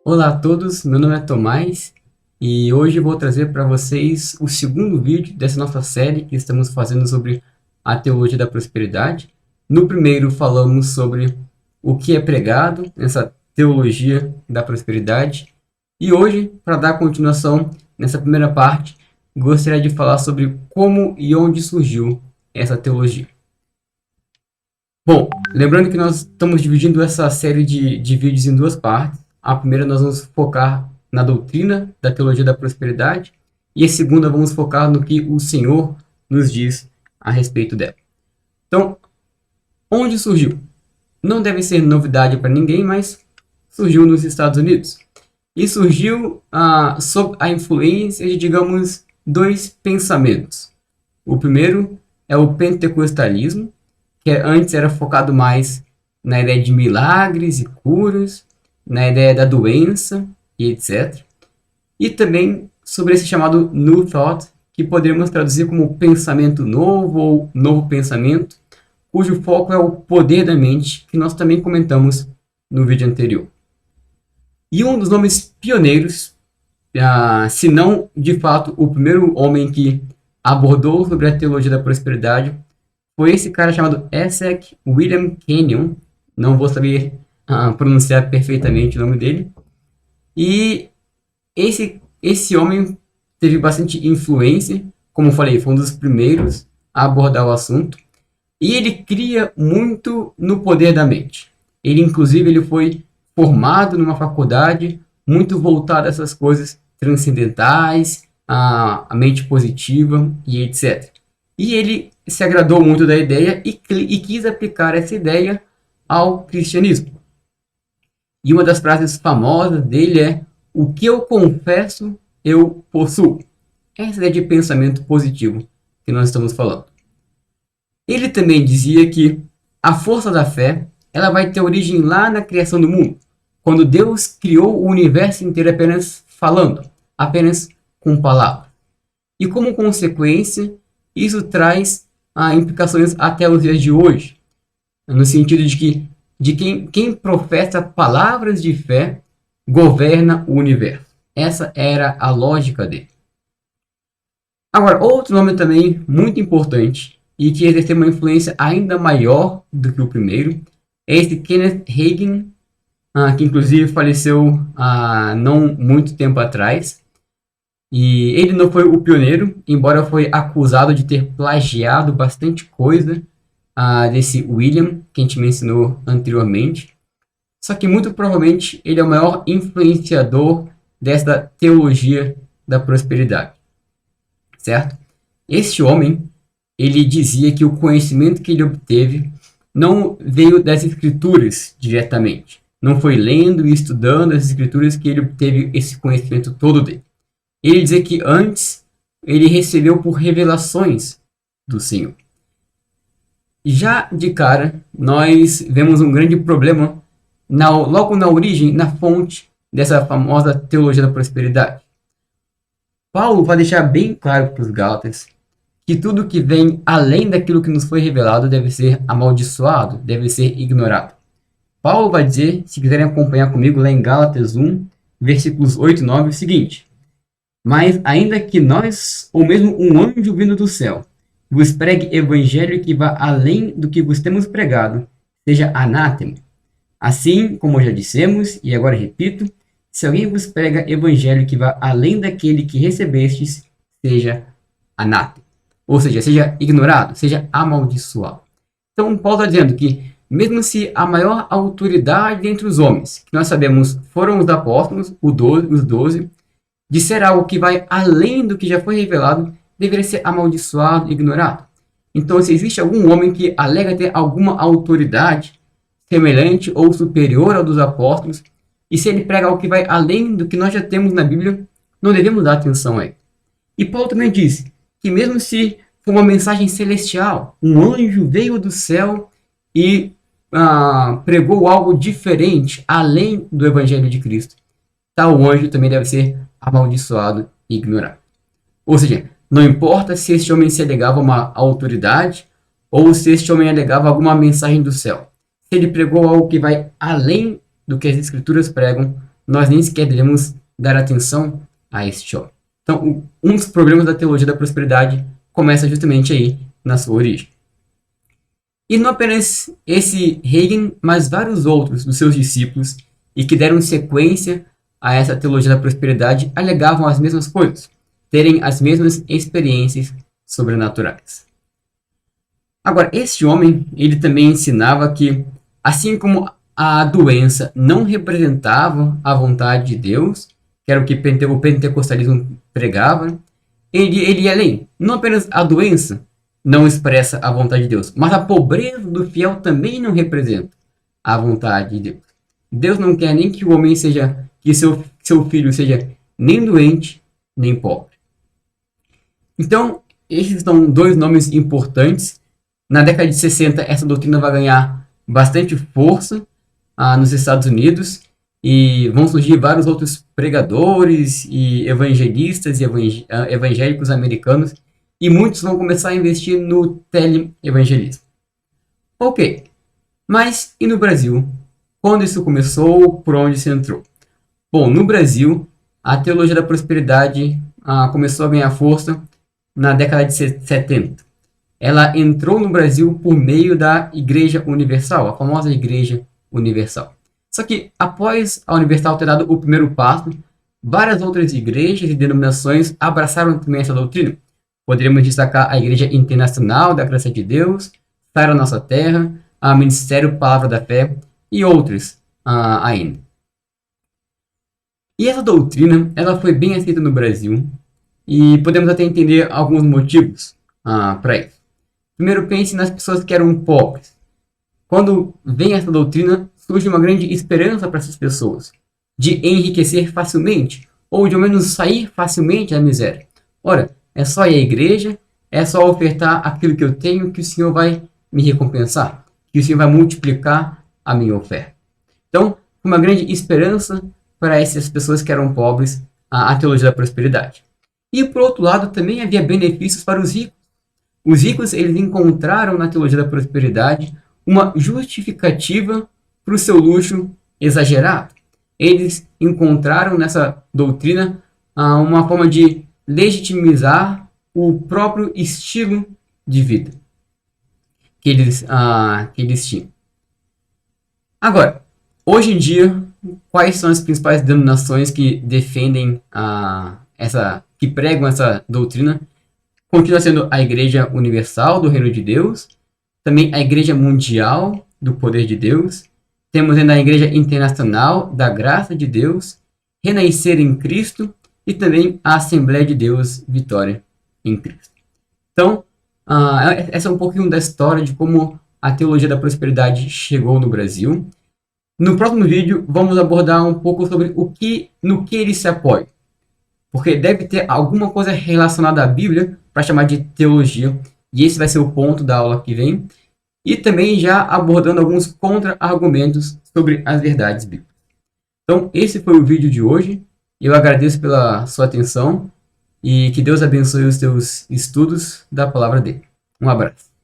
Olá a todos, meu nome é Tomás e hoje eu vou trazer para vocês o segundo vídeo dessa nossa série que estamos fazendo sobre a teologia da prosperidade. No primeiro falamos sobre o que é pregado nessa teologia da prosperidade e hoje, para dar continuação nessa primeira parte, gostaria de falar sobre como e onde surgiu essa teologia. Bom, lembrando que nós estamos dividindo essa série de vídeos em duas partes. A primeira nós vamos focar na doutrina da teologia da prosperidade e a segunda vamos focar no que o Senhor nos diz a respeito dela. Então, onde surgiu? Não deve ser novidade para ninguém, mas surgiu nos Estados Unidos. E surgiu sob a influência de, digamos, dois pensamentos. O primeiro é o pentecostalismo, que antes era focado mais na ideia de milagres e curas, na ideia da doença e etc. E também sobre esse chamado New Thought, que poderíamos traduzir como pensamento novo ou novo pensamento, cujo foco é o poder da mente, que nós também comentamos no vídeo anterior. E um dos nomes pioneiros, se não de fato o primeiro homem que abordou sobre a teologia da prosperidade, foi esse cara chamado Isaac William Kenyon. Não vou saber pronunciar perfeitamente o nome dele. E esse homem teve bastante influência, como eu falei, foi um dos primeiros a abordar o assunto. E ele cria muito no poder da mente. Ele foi formado numa faculdade muito voltada a essas coisas transcendentais, a mente positiva e etc. E ele se agradou muito da ideia e quis aplicar essa ideia ao cristianismo. E uma das frases famosas dele é: o que eu confesso, eu possuo. Essa é de pensamento positivo que nós estamos falando. Ele também dizia que a força da fé ela vai ter origem lá na criação do mundo, quando Deus criou o universo inteiro apenas falando, apenas com palavras. E como consequência, isso traz implicações até os dias de hoje, no sentido de que quem professa palavras de fé governa o universo. Essa era a lógica dele. Agora, outro nome também muito importante e que exerceu uma influência ainda maior do que o primeiro é esse Kenneth Hagin, que inclusive faleceu não muito tempo atrás. E ele não foi o pioneiro, embora foi acusado de ter plagiado bastante coisa desse William, que a gente mencionou anteriormente. Só que muito provavelmente ele é o maior influenciador dessa teologia da prosperidade, certo? Este homem, ele dizia que o conhecimento que ele obteve não veio das escrituras diretamente. Não foi lendo e estudando as escrituras que ele obteve esse conhecimento todo dele. Ele dizia que antes ele recebeu por revelações do Senhor. Já de cara, nós vemos um grande problema logo na origem, na fonte dessa famosa teologia da prosperidade. Paulo vai deixar bem claro para os Gálatas que tudo que vem além daquilo que nos foi revelado deve ser amaldiçoado, deve ser ignorado. Paulo vai dizer, se quiserem acompanhar comigo lá em Gálatas 1, versículos 8 e 9, o seguinte: mas ainda que nós, ou mesmo um anjo vindo do céu, vos pregue evangelho que vá além do que vos temos pregado, seja anátema. Assim, como já dissemos, e agora repito, se alguém vos prega evangelho que vá além daquele que recebestes, seja anátema. Ou seja ignorado, seja amaldiçoado. Então, Paulo está dizendo que, mesmo se a maior autoridade entre os homens, que nós sabemos foram os apóstolos, os 12, disser algo que vai além do que já foi revelado, deveria ser amaldiçoado e ignorado. Então, se existe algum homem que alega ter alguma autoridade semelhante ou superior ao dos apóstolos, e se ele prega algo que vai além do que nós já temos na Bíblia, não devemos dar atenção a ele. E Paulo também diz que mesmo se for uma mensagem celestial, um anjo veio do céu e pregou algo diferente, além do evangelho de Cristo, tal anjo também deve ser amaldiçoado e ignorado. Ou seja, não importa se este homem se alegava uma autoridade ou se este homem alegava alguma mensagem do céu. Se ele pregou algo que vai além do que as escrituras pregam, nós nem sequer devemos dar atenção a este homem. Então, um dos problemas da teologia da prosperidade começa justamente aí, na sua origem. E não apenas esse Reagan, mas vários outros dos seus discípulos, e que deram sequência a essa teologia da prosperidade, alegavam as mesmas coisas, terem as mesmas experiências sobrenaturais. Agora, este homem, ele também ensinava que, assim como a doença não representava a vontade de Deus, que era o que o pentecostalismo pregava, ele ia além. Não apenas a doença não expressa a vontade de Deus, mas a pobreza do fiel também não representa a vontade de Deus. Deus não quer nem que o homem seja, que seu filho seja nem doente, nem pobre. Então, esses são dois nomes importantes. Na década de 60, essa doutrina vai ganhar bastante força nos Estados Unidos, e vão surgir vários outros pregadores e evangelistas e evangélicos americanos, e muitos vão começar a investir no teleevangelismo. Ok, mas e no Brasil? Quando isso começou? Por onde isso entrou? Bom, no Brasil, a teologia da prosperidade começou a ganhar força na década de 70. Ela entrou no Brasil por meio da Igreja Universal, a famosa Igreja Universal. Só que, após a Universal ter dado o primeiro passo, várias outras igrejas e denominações abraçaram também essa doutrina. Poderíamos destacar a Igreja Internacional da Graça de Deus, Fé na Nossa Terra, a Ministério Palavra da Fé e outros ainda. E essa doutrina, ela foi bem aceita no Brasil, e podemos até entender alguns motivos para isso. Primeiro, pense nas pessoas que eram pobres. Quando vem essa doutrina, surge uma grande esperança para essas pessoas, de enriquecer facilmente, ou de ao menos sair facilmente da miséria. Ora, é só ir à igreja, é só ofertar aquilo que eu tenho, que o Senhor vai me recompensar, que o Senhor vai multiplicar a minha oferta. Então, uma grande esperança para essas pessoas que eram pobres, a teologia da prosperidade. E, por outro lado, também havia benefícios para os ricos. Os ricos, eles encontraram na teologia da prosperidade uma justificativa para o seu luxo exagerado. Eles encontraram nessa doutrina uma forma de legitimizar o próprio estilo de vida que eles tinham. Agora, hoje em dia, quais são as principais denominações que defendem que pregam essa doutrina? Continua sendo a Igreja Universal do Reino de Deus, também a Igreja Mundial do Poder de Deus, temos ainda a Igreja Internacional da Graça de Deus, Renascer em Cristo e também a Assembleia de Deus Vitória em Cristo. Então, essa é um pouquinho da história de como a teologia da prosperidade chegou no Brasil. No próximo vídeo, vamos abordar um pouco sobre no que ele se apoia. Porque deve ter alguma coisa relacionada à Bíblia para chamar de teologia. E esse vai ser o ponto da aula que vem. E também já abordando alguns contra-argumentos sobre as verdades bíblicas. Então, esse foi o vídeo de hoje. Eu agradeço pela sua atenção. E que Deus abençoe os teus estudos da palavra dele. Um abraço.